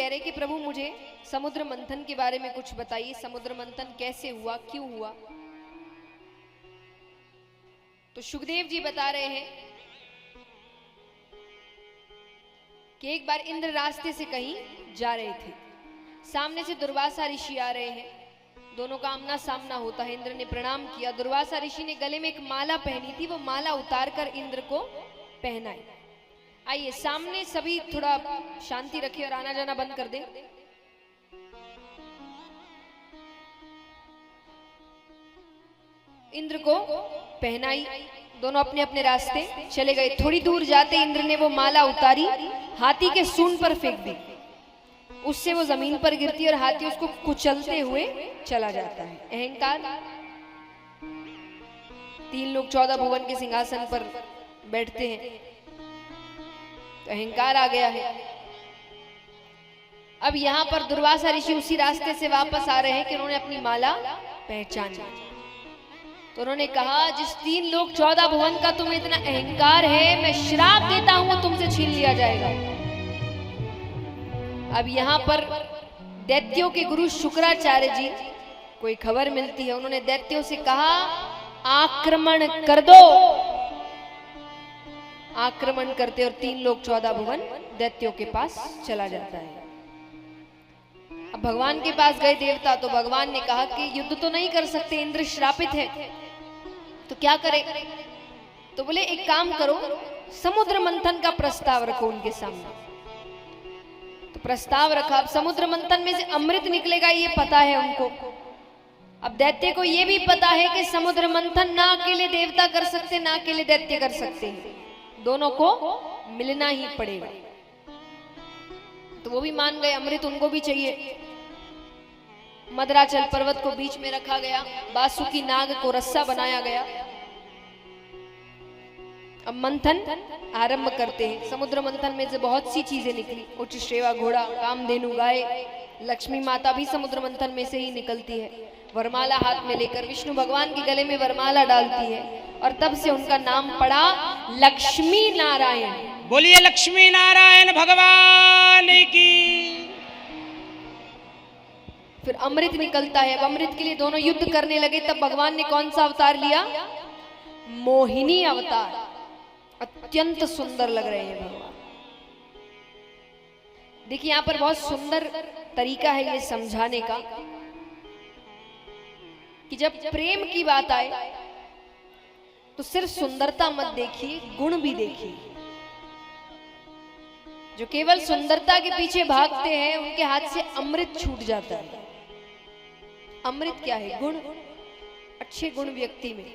कह रहे कि प्रभु मुझे समुद्र मंथन के बारे में कुछ बताइए, समुद्र मंथन कैसे हुआ, क्यों हुआ। तो सुखदेव जी बता रहे हैं कि एक बार इंद्र रास्ते से कहीं जा रहे थे, सामने से दुर्वासा ऋषि आ रहे हैं, दोनों का आमना सामना होता है। इंद्र ने प्रणाम किया, दुर्वासा ऋषि ने गले में एक माला पहनी थी, वो माला उतार कर इंद्र को पहनाई। आइए सामने सभी थोड़ा शांति रखिए और आना जाना बंद कर दे। इंद्र को पहनाई, दोनों अपने अपने रास्ते चले गए। थोड़ी दूर जाते इंद्र ने वो माला उतारी, हाथी के सूंड पर फेंक दी, उससे वो जमीन पर गिरती है और हाथी उसको कुचलते हुए चला जाता है। अहंकार, 3 लोग 14 भुवन के सिंहासन पर बैठते हैं, तो अहंकार आ गया है। अब यहां पर दुर्वासा ऋषि उसी रास्ते से वापस आ रहे हैं कि उन्होंने अपनी माला पहचानी। तो उन्होंने कहा, जिस 3 लोग 14 भुवन का तुम्हें इतना अहंकार है, मैं श्राप देता हूं वो तुमसे छीन लिया जाएगा। अब यहां पर दैत्यों के गुरु शुक्राचार्य जी कोई खबर मिलती है, उन्होंने दैत्यों से कहा आक्रमण कर दो। आक्रमण करते और 3 लोग 14 भुवन दैत्यों के पास चला जाता है। अब भगवान के पास गए देवता, तो भगवान ने कहा कि युद्ध तो नहीं कर सकते, इंद्र श्रापित है, तो क्या करें। तो बोले एक काम करो, समुद्र मंथन का प्रस्ताव रखो उनके सामने। तो प्रस्ताव रखा। अब समुद्र मंथन में से अमृत निकलेगा ये पता है उनको। अब दैत्य को ये भी पता है कि समुद्र मंथन ना अकेले देवता कर सकते, ना अकेले दैत्य कर सकते हैं, दोनों को मिलना ही पड़ेगा। तो वो भी मान गए, अमृत उनको भी चाहिए। मदराचल पर्वत को बीच में रखा गया, बासुकी नाग को रस्सा बनाया गया। अब मंथन आरंभ करते हैं। समुद्र मंथन में से बहुत सी चीजें निकली, उच्च श्रेवा घोड़ा, कामधेनु गाय, लक्ष्मी माता भी समुद्र मंथन में से ही निकलती है। वरमाला हाथ में लेकर विष्णु भगवान के गले में वरमाला डालती है और तब से उनका नाम पड़ा लक्ष्मी नारायण। बोलिए लक्ष्मी नारायण भगवान की। फिर अमृत निकलता है। अब अमृत के लिए दोनों युद्ध करने लगे, तब भगवान ने कौन सा अवतार लिया? मोहिनी अवतार। अत्यंत सुंदर लग रहे हैं भगवान। देखिए यहां पर बहुत सुंदर तरीका है ये समझाने का कि जब प्रेम की बात आए तो सिर्फ सुंदरता मत देखिए, गुण भी देखिए। जो केवल सुंदरता के पीछे भागते हैं उनके हाथ से अमृत छूट जाता है। अमृत क्या है? गुण, अच्छे गुण व्यक्ति में।